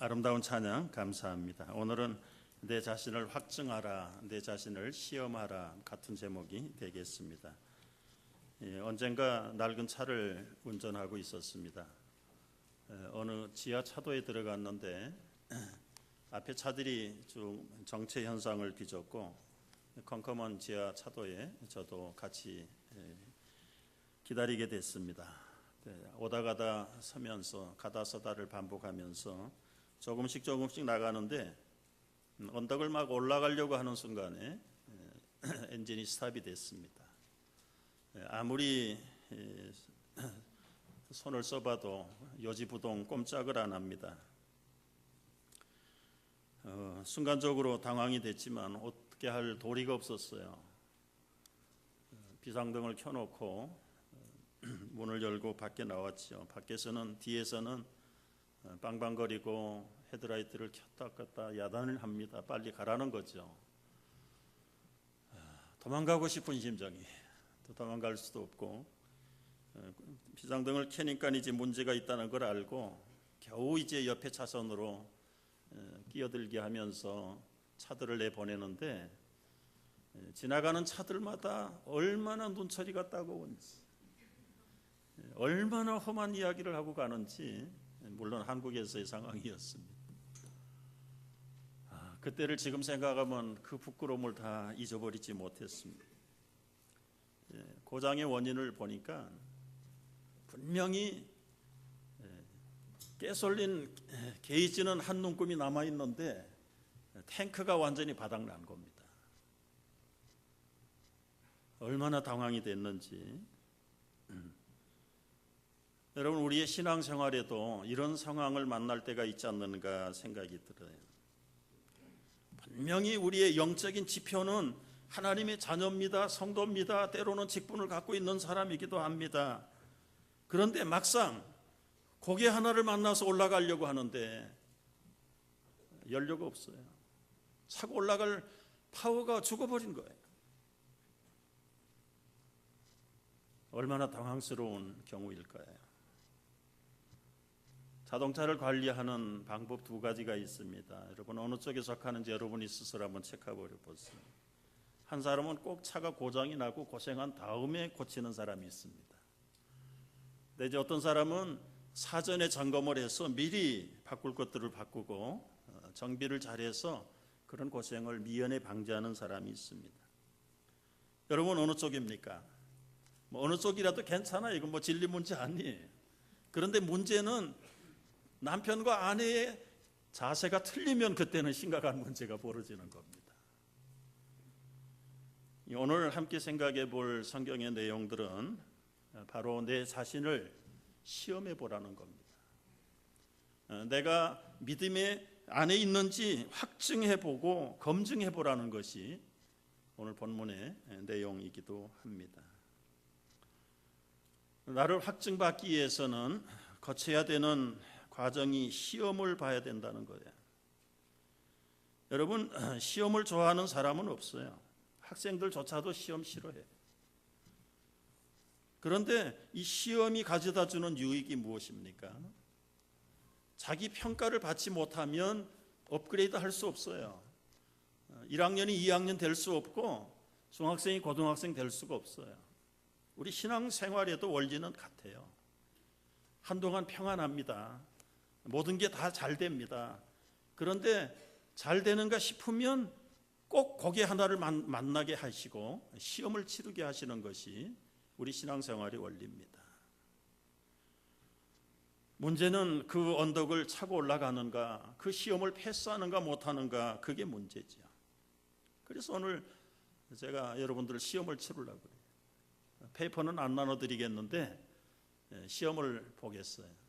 아름다운 찬양 감사합니다. 오늘은 내 자신을 확증하라, 내 자신을 시험하라 같은 제목이 되겠습니다. 언젠가 낡은 차를 운전하고 있었습니다. 어느 지하차도에 들어갔는데 앞에 차들이 쭉 정체 현상을 빚었고 컴컴한 지하차도에 저도 같이 기다리게 됐습니다. 오다 가다 서면서 가다 서다를 반복하면서 조금씩 나가는데 언덕을 막 올라가려고 하는 순간에 엔진이 스탑이 됐습니다. 아무리 손을 써봐도 요지부동 꼼짝을 안 합니다. 순간적으로 당황이 됐지만 어떻게 할 도리가 없었어요. 비상등을 켜놓고 문을 열고 밖에 나왔죠. 밖에서는 뒤에서는 빵빵거리고 헤드라이트를 켰다 껐다 야단을 합니다. 빨리 가라는 거죠. 도망가고 싶은 심정이 또 도망갈 수도 없고 비상등을 켜니까 이제 문제가 있다는 걸 알고 겨우 이제 옆에 차선으로 끼어들게 하면서 차들을 내보내는데 지나가는 차들마다 얼마나 눈초리가 따가운지 얼마나 험한 이야기를 하고 가는지 물론 한국에서의 상황이었습니다. 그때를 지금 생각하면 그 부끄러움을 다 잊어버리지 못했습니다. 고장의 원인을 보니까 분명히 깨솔린 게이지는 한 눈금이 남아있는데 탱크가 완전히 바닥난 겁니다. 얼마나 당황이 됐는지. 여러분, 우리의 신앙생활에도 이런 상황을 만날 때가 있지 않는가 생각이 들어요. 분명히 우리의 영적인 지표는 하나님의 자녀입니다, 성도입니다, 때로는 직분을 갖고 있는 사람이기도 합니다. 그런데 막상 고개 하나를 만나서 올라가려고 하는데 연료가 없어요. 차고 올라갈 파워가 죽어버린 거예요. 얼마나 당황스러운 경우일까요? 자동차를 관리하는 방법 두 가지가 있습니다. 여러분 어느 쪽에 속하는지 여러분이 스스로 한번 체크해보려 보세요. 한 사람은 꼭 차가 고장이 나고 고생한 다음에 고치는 사람이 있습니다. 근데 이제 어떤 사람은 사전에 점검을 해서 미리 바꿀 것들을 바꾸고 정비를 잘해서 그런 고생을 미연에 방지하는 사람이 있습니다. 여러분 어느 쪽입니까? 어느 쪽이라도 괜찮아요. 이건 진리 문제 아니에요. 그런데 문제는 남편과 아내의 자세가 틀리면 그때는 심각한 문제가 벌어지는 겁니다. 오늘 함께 생각해 볼 성경의 내용들은 바로 내 자신을 시험해 보라는 겁니다. 내가 믿음의 안에 있는지 확증해 보고 검증해 보라는 것이 오늘 본문의 내용이기도 합니다. 나를 확증받기 위해서는 거쳐야 되는 과정이 시험을 봐야 된다는 거예요. 여러분 시험을 좋아하는 사람은 없어요. 학생들조차도 시험 싫어해요. 그런데 이 시험이 가져다 주는 유익이 무엇입니까? 자기 평가를 받지 못하면 업그레이드 할 수 없어요. 1학년이 2학년 될 수 없고 중학생이 고등학생 될 수가 없어요. 우리 신앙생활에도 원리는 같아요. 한동안 평안합니다. 모든 게 다 잘 됩니다. 그런데 잘 되는가 싶으면 꼭 고개 하나를 만나게 하시고 시험을 치르게 하시는 것이 우리 신앙생활의 원리입니다. 문제는 그 언덕을 차고 올라가는가, 그 시험을 패스하는가 못하는가, 그게 문제죠. 그래서 오늘 제가 여러분들 시험을 치르려고 그래요. 페이퍼는 안 나눠드리겠는데 시험을 보겠어요.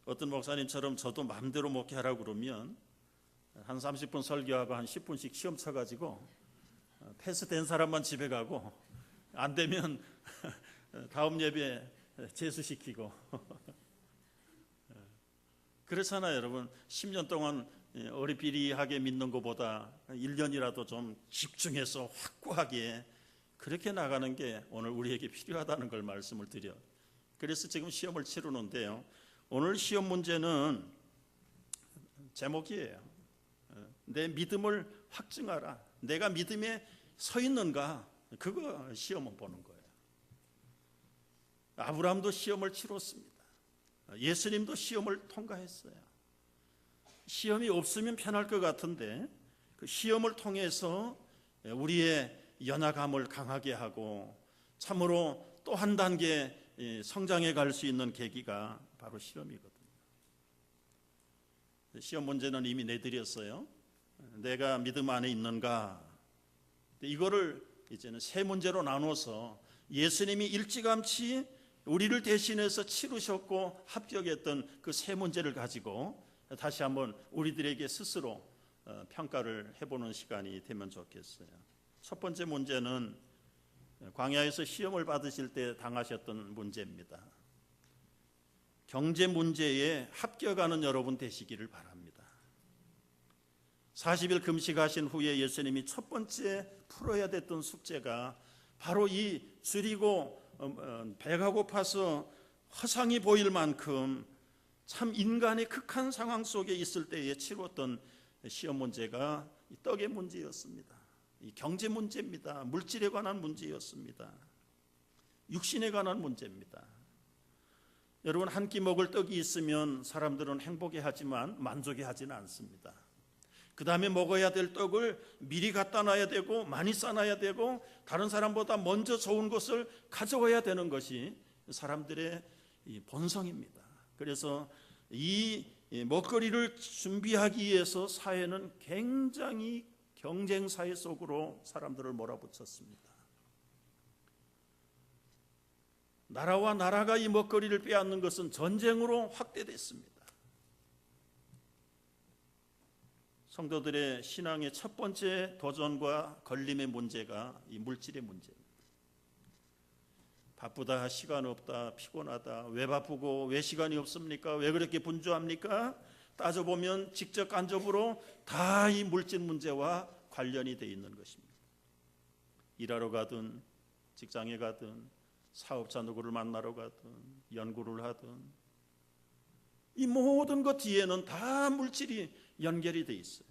어떤 목사님처럼 저도 마음대로 목회하라고 그러면 한 30분 설교하고 한 10분씩 시험 쳐가지고 패스된 사람만 집에 가고 안 되면 다음 예배 재수시키고 그렇잖아요. 여러분 10년 동안 어리비리하게 믿는 것보다 1년이라도 좀 집중해서 확고하게 그렇게 나가는 게 오늘 우리에게 필요하다는 걸 말씀을 드려요. 그래서 지금 시험을 치르는데요. 오늘 시험 문제는 제목이에요. 내 믿음을 확증하라. 내가 믿음에 서 있는가? 그거 시험을 보는 거예요. 아브라함도 시험을 치렀습니다. 예수님도 시험을 통과했어요. 시험이 없으면 편할 것 같은데 그 시험을 통해서 우리의 연약함을 강하게 하고 참으로 또 한 단계 성장해 갈 수 있는 계기가 바로 시험이거든요. 시험 문제는 이미 내드렸어요. 내가 믿음 안에 있는가? 이거를 이제는 세 문제로 나눠서 예수님이 일찌감치 우리를 대신해서 치르셨고 합격했던 그 세 문제를 가지고 다시 한번 우리들에게 스스로 평가를 해보는 시간이 되면 좋겠어요. 첫 번째 문제는 광야에서 시험을 받으실 때 당하셨던 문제입니다. 경제 문제에 합격하는 여러분 되시기를 바랍니다. 40일 금식하신 후에 예수님이 첫 번째 풀어야 됐던 숙제가 바로 이 줄이고 배가 고파서 허상이 보일 만큼 참 인간의 극한 상황 속에 있을 때에 치렀던 시험 문제가 떡의 문제였습니다. 이 경제 문제입니다. 물질에 관한 문제였습니다. 육신에 관한 문제입니다. 여러분, 한 끼 먹을 떡이 있으면 사람들은 행복해하지만 만족해하지는 않습니다. 그 다음에 먹어야 될 떡을 미리 갖다 놔야 되고 많이 싸놔야 되고 다른 사람보다 먼저 좋은 것을 가져와야 되는 것이 사람들의 본성입니다. 그래서 이 먹거리를 준비하기 위해서 사회는 굉장히 경쟁 사회 속으로 사람들을 몰아붙였습니다. 나라와 나라가 이 먹거리를 빼앗는 것은 전쟁으로 확대됐습니다. 성도들의 신앙의 첫 번째 도전과 걸림의 문제가 이 물질의 문제입니다. 바쁘다, 시간 없다, 피곤하다, 왜 바쁘고 왜 시간이 없습니까? 왜 그렇게 분주합니까? 따져보면 직접 간접으로 다 이 물질 문제와 관련이 되어 있는 것입니다. 일하러 가든 직장에 가든 사업자 누구를 만나러 가든 연구를 하든 이 모든 것 뒤에는 다 물질이 연결이 되어 있어요.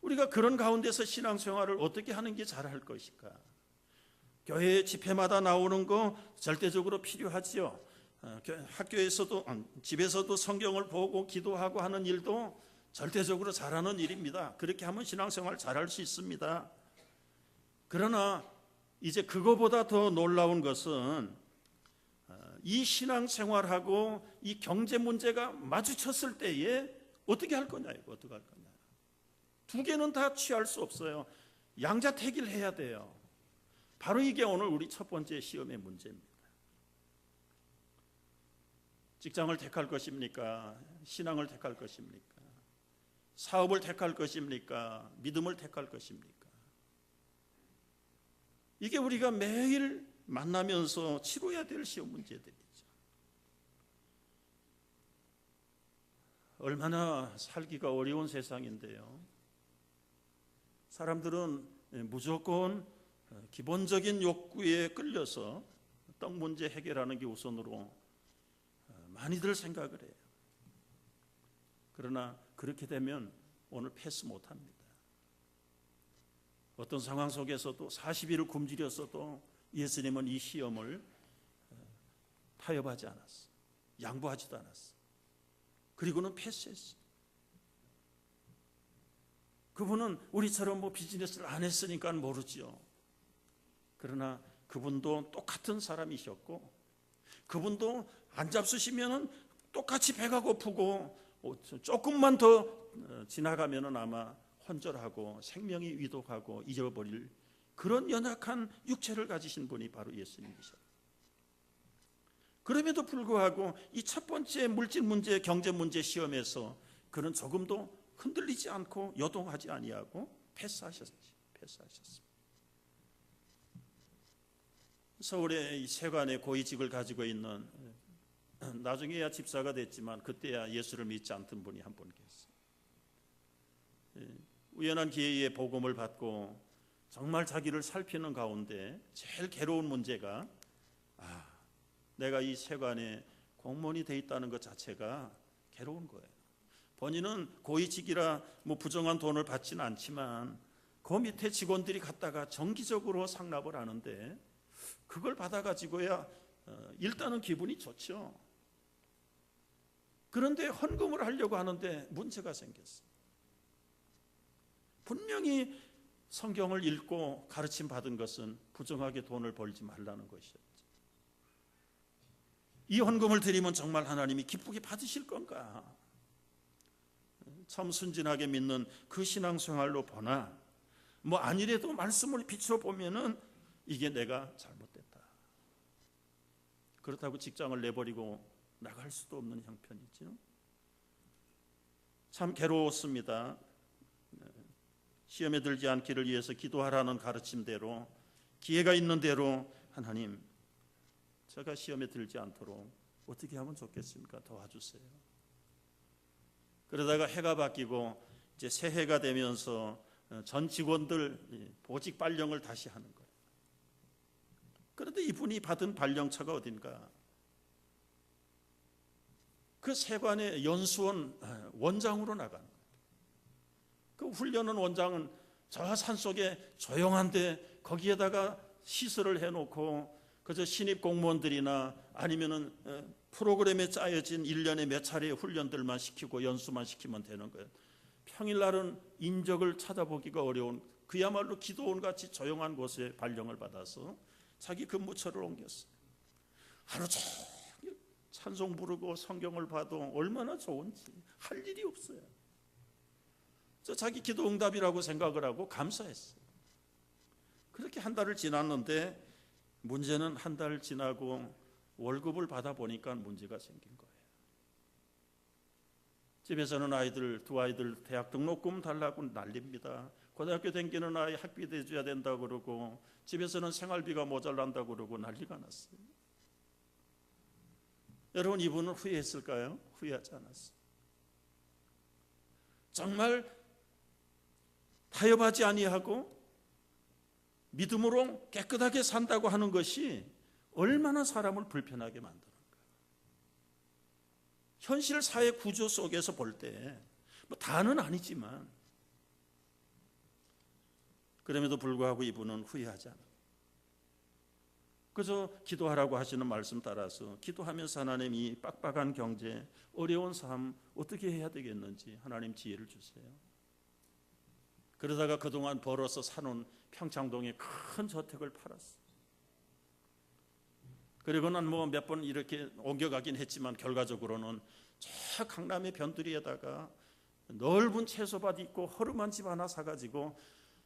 우리가 그런 가운데서 신앙생활을 어떻게 하는 게 잘할 것일까? 교회 집회마다 나오는 거 절대적으로 필요하지요. 학교에서도 집에서도 성경을 보고 기도하고 하는 일도 절대적으로 잘하는 일입니다. 그렇게 하면 신앙생활 잘할 수 있습니다. 그러나 이제 그거보다 더 놀라운 것은 이 신앙생활하고 이 경제 문제가 마주쳤을 때에 어떻게 할 거냐, 이거 어떻게 할 거냐. 두 개는 다 취할 수 없어요. 양자택일 해야 돼요. 바로 이게 오늘 우리 첫 번째 시험의 문제입니다. 직장을 택할 것입니까? 신앙을 택할 것입니까? 사업을 택할 것입니까? 믿음을 택할 것입니까? 이게 우리가 매일 만나면서 치러야 될 시험 문제들이죠. 얼마나 살기가 어려운 세상인데요. 사람들은 무조건 기본적인 욕구에 끌려서 떡 문제 해결하는 게 우선으로 많이들 생각을 해요. 그러나 그렇게 되면 오늘 패스 못합니다. 어떤 상황 속에서도 40일을 굶주렸어도 예수님은 이 시험을 타협하지 않았어. 양보하지도 않았어. 그리고는 패스했어. 그분은 우리처럼 비즈니스를 안 했으니까 모르죠. 그러나 그분도 똑같은 사람이셨고 그분도 안 잡수시면 똑같이 배가 고프고 조금만 더 지나가면 아마 혼절하고 생명이 위독하고 잊어버릴 그런 연약한 육체를 가지신 분이 바로 예수님이셨어요. 그럼에도 불구하고 이 첫 번째 물질 문제, 경제 문제 시험에서 그는 조금도 흔들리지 않고 요동하지 아니하고 패스하셨습니다. 서울에 이 세관의 고위직을 가지고 있는 나중에야 집사가 됐지만 그때야 예수를 믿지 않던 분이 한 분 계셨어요. 우연한 기회에 복음을 받고 정말 자기를 살피는 가운데 제일 괴로운 문제가 내가 이 세관의 공무원이 돼 있다는 것 자체가 괴로운 거예요. 본인은 고위직이라 뭐 부정한 돈을 받지는 않지만 그 밑에 직원들이 갖다가 정기적으로 상납을 하는데 그걸 받아가지고야 일단은 기분이 좋죠. 그런데 헌금을 하려고 하는데 문제가 생겼어요. 분명히 성경을 읽고 가르침 받은 것은 부정하게 돈을 벌지 말라는 것이었죠. 이 헌금을 드리면 정말 하나님이 기쁘게 받으실 건가? 참 순진하게 믿는 그 신앙생활로 보나 뭐 아니래도 말씀을 비추어 보면은 이게 내가 잘못됐다. 그렇다고 직장을 내버리고 나갈 수도 없는 형편이죠. 참 괴로웠습니다. 시험에 들지 않기를 위해서 기도하라는 가르침대로 기회가 있는 대로 하나님 제가 시험에 들지 않도록 어떻게 하면 좋겠습니까? 도와주세요. 그러다가 해가 바뀌고 이제 새해가 되면서 전 직원들 보직 발령을 다시 하는 거예요. 그런데 이분이 받은 발령처가 어딘가? 그 세관의 연수원 원장으로 나가는 거예요. 그 훈련은 원장은 저 산속에 조용한데 거기에다가 시설을 해놓고 그저 신입 공무원들이나 아니면은 프로그램에 짜여진 1년에 몇 차례의 훈련들만 시키고 연수만 시키면 되는 거예요. 평일날은 인적을 찾아보기가 어려운 그야말로 기도원 같이 조용한 곳에 발령을 받아서 자기 근무처를 옮겼어요. 하루 종일 찬송 부르고 성경을 봐도 얼마나 좋은지 할 일이 없어요. 저 자기 기도 응답이라고 생각을 하고 감사했어요. 그렇게 한 달을 지났는데 문제는 한 달 지나고 월급을 받아보니까 문제가 생긴 거예요. 집에서는 두 아이들 대학 등록금 달라고 난립니다. 고등학교 다니는 아이 학비 대줘야 된다고 그러고 집에서는 생활비가 모자란다고 그러고 난리가 났어요. 여러분 이분은 후회했을까요? 후회하지 않았어요. 정말 타협하지 아니하고 믿음으로 깨끗하게 산다고 하는 것이 얼마나 사람을 불편하게 만드는가. 현실 사회 구조 속에서 볼 때 뭐 다는 아니지만 그럼에도 불구하고 이분은 후회하지 않아요. 그래서 기도하라고 하시는 말씀 따라서 기도하면서 하나님 이 빡빡한 경제, 어려운 삶 어떻게 해야 되겠는지 하나님 지혜를 주세요. 그러다가 그동안 벌어서 사놓은 평창동의 큰 저택을 팔았어요. 그리고는 뭐 몇 번 이렇게 옮겨가긴 했지만 결과적으로는 저 강남의 변두리에다가 넓은 채소밭 있고 허름한 집 하나 사가지고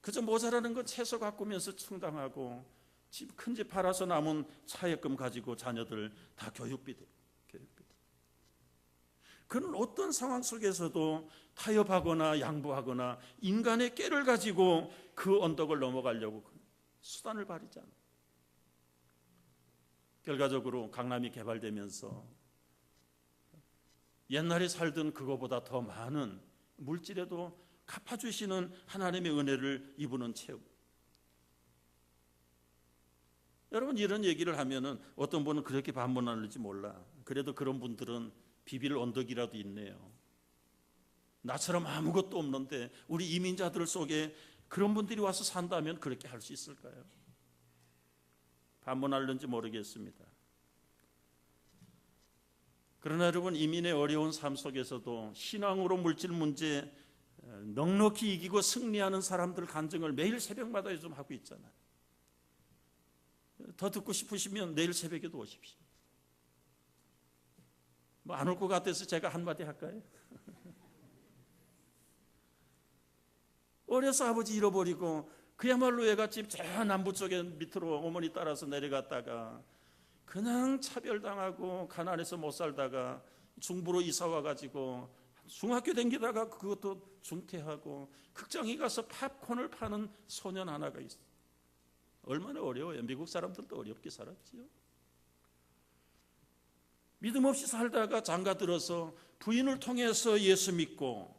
그저 모자라는 건 채소 가꾸면서 충당하고 큰 집 팔아서 남은 차액금 가지고 자녀들 다 교육비. 그는 어떤 상황 속에서도 타협하거나 양보하거나 인간의 꾀를 가지고 그 언덕을 넘어가려고 수단을 발휘지 않아요. 결과적으로 강남이 개발되면서 옛날에 살던 그거보다 더 많은 물질에도 갚아주시는 하나님의 은혜를 이분은 채우고. 여러분 이런 얘기를 하면은 어떤 분은 그렇게 반문하는지 몰라. 그래도 그런 분들은 비빌 언덕이라도 있네요. 나처럼 아무것도 없는데 우리 이민자들 속에 그런 분들이 와서 산다면 그렇게 할 수 있을까요? 반문하는지 모르겠습니다. 그러나 여러분 이민의 어려운 삶 속에서도 신앙으로 물질 문제 넉넉히 이기고 승리하는 사람들 간증을 매일 새벽마다 요즘 하고 있잖아요. 더 듣고 싶으시면 내일 새벽에도 오십시오. 뭐 안 올 것 같아서 제가 한마디 할까요? 어려서 아버지 잃어버리고 그야말로 애갓집 저 남부 쪽에 밑으로 어머니 따라서 내려갔다가 그냥 차별당하고 가난해서 못 살다가 중부로 이사 와가지고 중학교 다니다가 그것도 중퇴하고 극장에 가서 팝콘을 파는 소년 하나가 있어요. 얼마나 어려워요. 미국 사람들도 어렵게 살았지요. 믿음 없이 살다가 장가들어서 부인을 통해서 예수 믿고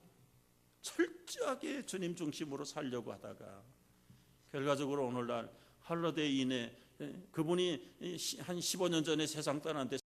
철저하게 주님 중심으로 살려고 하다가 결과적으로 오늘날 할러데이 인에 그분이 한 15년 전에 세상 떠났는데